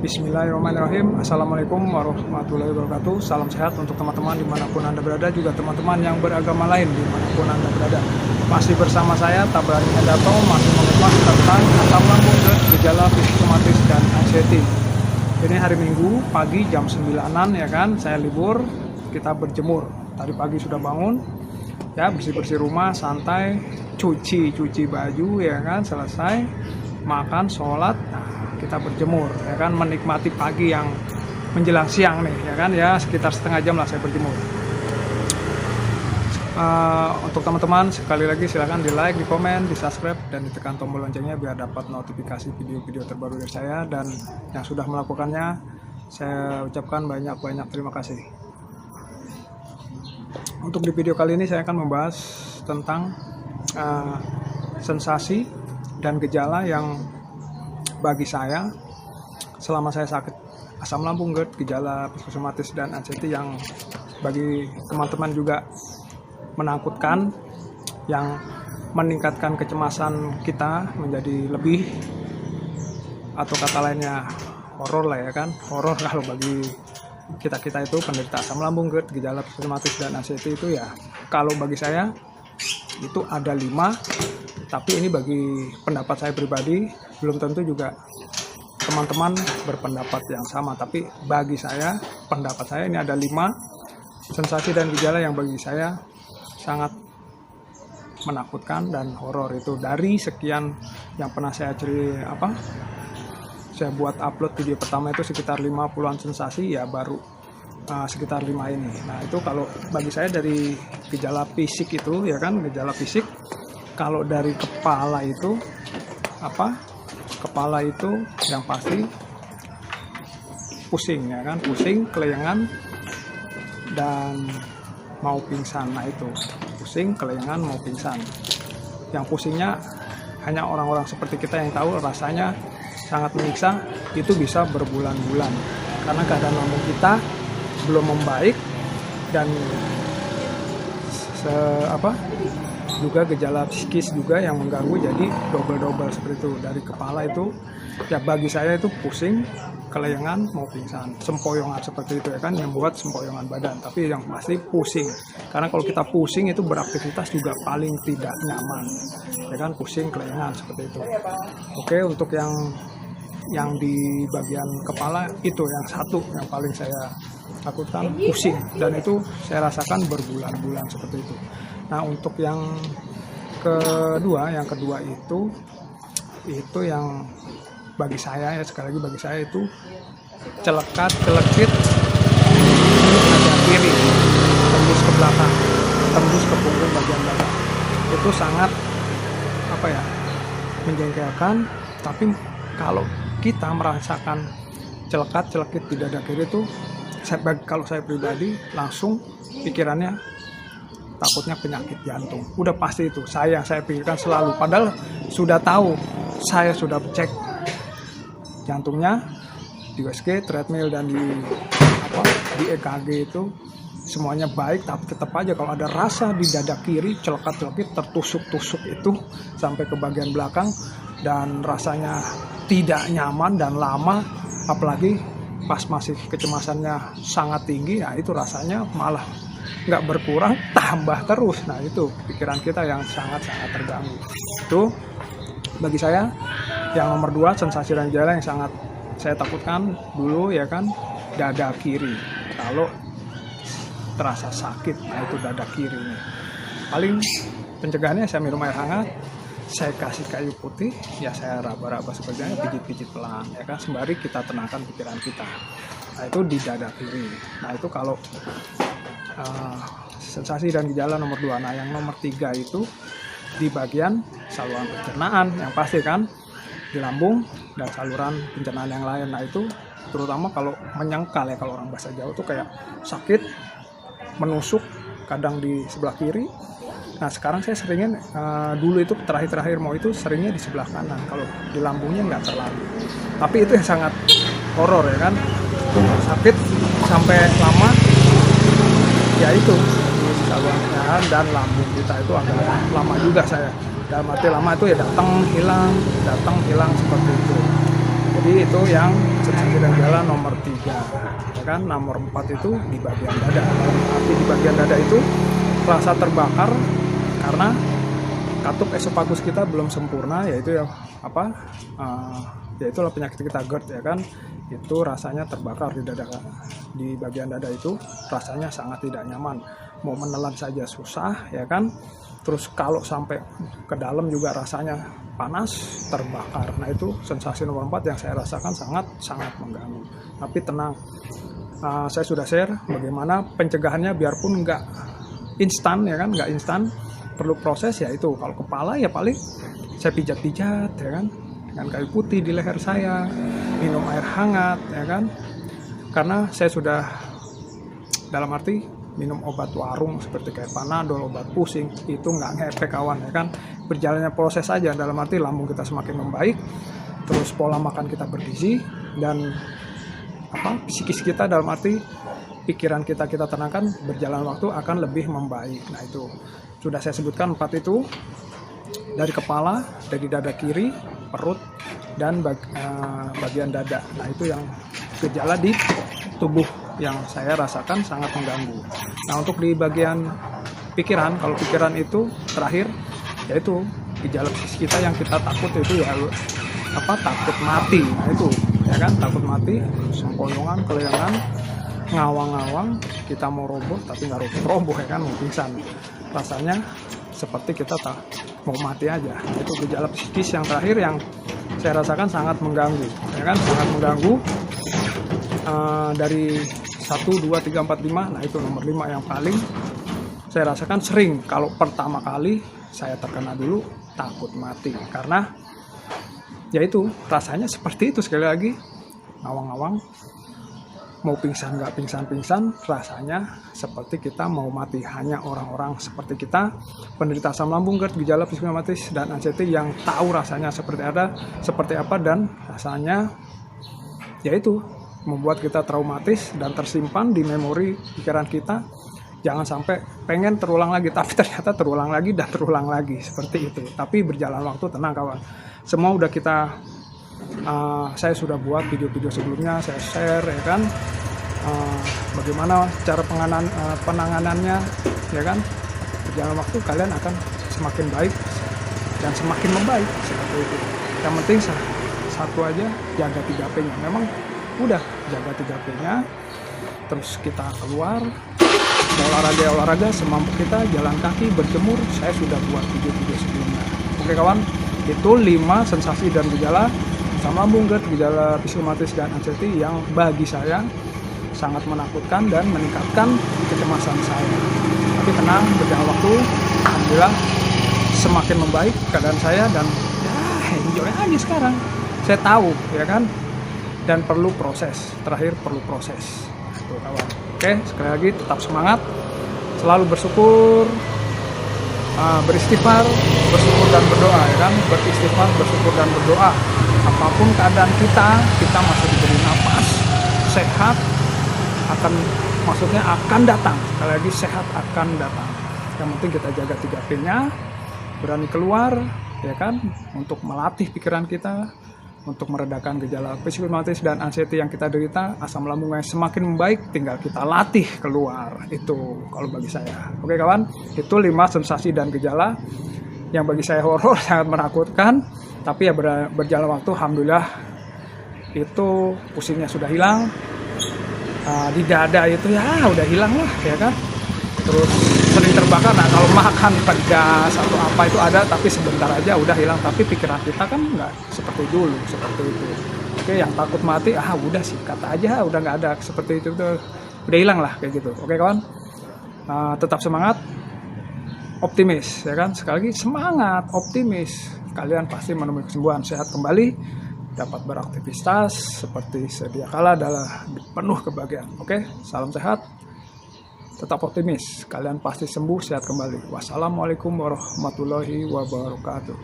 Bismillahirrahmanirrahim. Assalamualaikum warahmatullahi wabarakatuh. Salam sehat untuk teman-teman dimanapun Anda berada, juga teman-teman yang beragama lain dimanapun Anda berada. Masih bersama saya, Tabrani Hendarto, masih mengupas tentang asam lambung, gejala psikosomatis dan anxiety. Ini hari Minggu, pagi jam 9-an ya kan, saya libur, kita berjemur. Tadi pagi sudah bangun, ya bersih-bersih rumah, santai, cuci baju ya kan, selesai, makan, sholat, kita berjemur ya kan, menikmati pagi yang menjelang siang nih ya kan, ya sekitar setengah jam lah saya berjemur. Untuk teman-teman sekali lagi silakan di like, di komen, di subscribe, dan ditekan tombol loncengnya biar dapat notifikasi video-video terbaru dari saya. Dan yang sudah melakukannya saya ucapkan banyak-banyak terima kasih. Untuk di video kali ini saya akan membahas tentang sensasi dan gejala yang bagi saya selama saya sakit asam lambung, GERD, gejala psikosomatis dan anxiety yang bagi teman-teman juga menakutkan, yang meningkatkan kecemasan kita menjadi lebih, atau kata lainnya horor lah ya kan, horor kalau bagi kita itu penderita asam lambung, GERD, gejala psikosomatis dan anxiety itu ya, kalau bagi saya itu ada 5, tapi ini bagi pendapat saya pribadi, belum tentu juga teman-teman berpendapat yang sama, tapi bagi saya, pendapat saya ini ada 5 sensasi dan gejala yang bagi saya sangat menakutkan dan horor. Itu dari sekian yang pernah saya saya buat upload video pertama itu sekitar 50-an sensasi, ya baru sekitar 5 ini. Nah itu kalau bagi saya dari gejala fisik itu ya kan, gejala fisik. Kalau dari kepala itu kepala itu yang pasti pusing ya kan, pusing, kelayangan, dan mau pingsan. Nah itu pusing, kelayangan, mau pingsan. Yang pusingnya hanya orang-orang seperti kita yang tahu, rasanya sangat menyiksa, itu bisa berbulan-bulan karena keadaan lambung kita belum membaik, dan juga gejala psikis juga yang mengganggu, jadi double seperti itu. Dari kepala itu ya bagi saya itu pusing, kelayangan, mau pingsan, sempoyongan seperti itu ya kan, yang buat sempoyongan badan, tapi yang pasti pusing. Karena kalau kita pusing itu beraktivitas juga paling tidak nyaman ya kan, pusing, kelayangan seperti itu. Oke, untuk yang di bagian kepala itu yang satu yang paling saya takutkan, pusing, dan itu saya rasakan berbulan-bulan seperti itu. Nah untuk yang kedua itu yang bagi saya ya, sekali lagi bagi saya itu celekit dada kiri, tembus ke belakang, tembus ke punggung bagian belakang. Itu sangat menjengkelkan. Tapi kalau kita merasakan celekit di dada kiri itu, kalau saya pribadi langsung pikirannya takutnya penyakit jantung. Udah pasti itu saya pikirkan selalu, padahal sudah tahu, saya sudah cek jantungnya di USG, treadmill, dan di EKG itu semuanya baik, tapi tetap aja kalau ada rasa di dada kiri celekit tertusuk itu sampai ke bagian belakang, dan rasanya tidak nyaman dan lama, apalagi pas masih kecemasannya sangat tinggi. Nah itu rasanya malah nggak berkurang, tambah terus. Nah itu pikiran kita yang sangat-sangat terganggu. Itu bagi saya yang nomor 2 sensasi dan gejala yang sangat saya takutkan dulu ya kan, dada kiri. Kalau terasa sakit, nah itu dada kiri ini. Paling pencegahannya saya minum air hangat, saya kasih kayu putih, ya saya raba-raba sepertinya, pijit-pijit pelan ya kan, sembari kita tenangkan pikiran kita. Nah itu di dada kiri. Nah itu kalau sensasi dan gejala nomor 2. Nah yang nomor 3 itu di bagian saluran pencernaan, yang pasti kan di lambung dan saluran pencernaan yang lain. Nah itu terutama kalau menyengkal ya, kalau orang bahasa Jawa tuh kayak sakit, menusuk, kadang di sebelah kiri. Nah sekarang saya seringnya dulu itu terakhir mau itu seringnya di sebelah kanan, kalau di lambungnya nggak terlalu. Tapi itu yang sangat horor ya kan, sakit sampai lama, ya itu saluran pencernaan dan lambung kita itu agak lama juga saya. Dalam arti lama itu ya datang hilang seperti itu. Jadi itu yang sensasi dan gejala nomor 3, ya kan. Nomor 4 itu di bagian dada. Arti di bagian dada itu rasa terbakar karena katup esofagus kita belum sempurna, yaitu ya yaitulah penyakit kita GERD, ya kan. Itu rasanya terbakar di bagian dada itu rasanya sangat tidak nyaman, mau menelan saja susah, ya kan. Terus kalau sampai ke dalam juga rasanya panas, terbakar. Nah itu sensasi nomor 4 yang saya rasakan sangat mengganggu. Tapi tenang, saya sudah share bagaimana pencegahannya biarpun nggak instan, ya kan, nggak instan, perlu proses. Ya itu kalau kepala ya paling saya pijat-pijat, ya kan, dengan kayu putih di leher saya, minum air hangat, ya kan, karena saya sudah dalam arti minum obat warung seperti kayak Panadol, obat pusing, itu nggak ngefek kawan, ya kan. Berjalannya proses saja, dalam arti lambung kita semakin membaik, terus pola makan kita bergizi, dan psikis kita, dalam arti pikiran kita tenangkan, berjalan waktu akan lebih membaik. Nah itu sudah saya sebutkan 4 itu, dari kepala, dari dada kiri, perut, dan bagian dada. Nah itu yang gejala di tubuh yang saya rasakan sangat mengganggu. Nah untuk di bagian pikiran, kalau pikiran itu terakhir, yaitu gejala psikis kita yang kita takut itu ya takut mati. Nah itu, ya kan, takut mati, sempoyongan, keleangan, ngawang-ngawang, kita mau roboh tapi nggak roboh, ya kan, mau pingsan. Rasanya seperti kita tak mau mati aja. Nah, itu gejala psikis yang terakhir yang saya rasakan sangat mengganggu, ya kan, sangat mengganggu. Dari 1, 2, 3, 4, 5, nah itu nomor 5 yang paling saya rasakan sering. Kalau pertama kali saya terkena dulu takut mati, karena yaitu rasanya seperti itu, sekali lagi, ngawang-ngawang, mau pingsan nggak pingsan, rasanya seperti kita mau mati. Hanya orang-orang seperti kita, penderita asam lambung, GERD, gejala psikosomatis, dan anxiety yang tahu rasanya seperti apa, dan rasanya yaitu membuat kita traumatis dan tersimpan di memori pikiran kita. Jangan sampai pengen terulang lagi, tapi ternyata terulang lagi dan terulang lagi, seperti itu. Tapi berjalan waktu, tenang kawan, semua udah kita saya sudah buat video-video sebelumnya, saya share, ya kan, bagaimana cara penanganannya, ya kan. Berjalan waktu kalian akan semakin baik dan semakin membaik, seperti itu. Yang penting satu aja, jaga 3P-nya. Memang udah jaga 3P-nya, terus kita keluar olahraga semampu kita, jalan kaki, berjemur. Saya sudah buat video-video sebelumnya. Oke kawan, itu 5 sensasi dan gejala asam lambung, GERD, gejala psikosomatis, dan anxiety yang bagi saya sangat menakutkan dan meningkatkan kecemasan saya. Tapi tenang, berjalan waktu, alhamdulillah semakin membaik keadaan saya, dan ya enjoy aja sekarang. Saya tahu, ya kan, dan perlu proses. Terakhir perlu proses. Tuh kawan. Oke, sekali lagi tetap semangat, selalu bersyukur, beristighfar, bersyukur dan berdoa, ya kan. Beristighfar, bersyukur dan berdoa. Apapun keadaan kita masih diberi nafas, sehat akan datang. Sekali lagi, sehat akan datang. Yang penting kita jaga 3P-nya, berani keluar, ya kan, untuk melatih pikiran kita, untuk meredakan gejala psikosomatis dan anxiety yang kita derita. Asam lambungnya semakin membaik, tinggal kita latih keluar. Itu kalau bagi saya. Oke kawan, itu 5 sensasi dan gejala yang bagi saya horor, sangat menakutkan. Tapi ya berjalan waktu, alhamdulillah itu pusingnya sudah hilang. Di dada itu ya udah hilang lah, ya kan. Terus sering terbakar. Nah kalau makan pedas atau apa itu ada, tapi sebentar aja udah hilang. Tapi pikiran kita kan nggak seperti dulu, seperti itu. Oke, yang takut mati, udah sih kata aja, udah nggak ada seperti itu, udah hilang lah kayak gitu. Oke kawan, tetap semangat, optimis, ya kan. Sekali lagi semangat, optimis, kalian pasti menemui kesembuhan, sehat kembali, dapat beraktivitas seperti sedia kala adalah penuh kebahagiaan. Oke, salam sehat. Tetap optimis, kalian pasti sembuh, sehat kembali. Wassalamualaikum warahmatullahi wabarakatuh.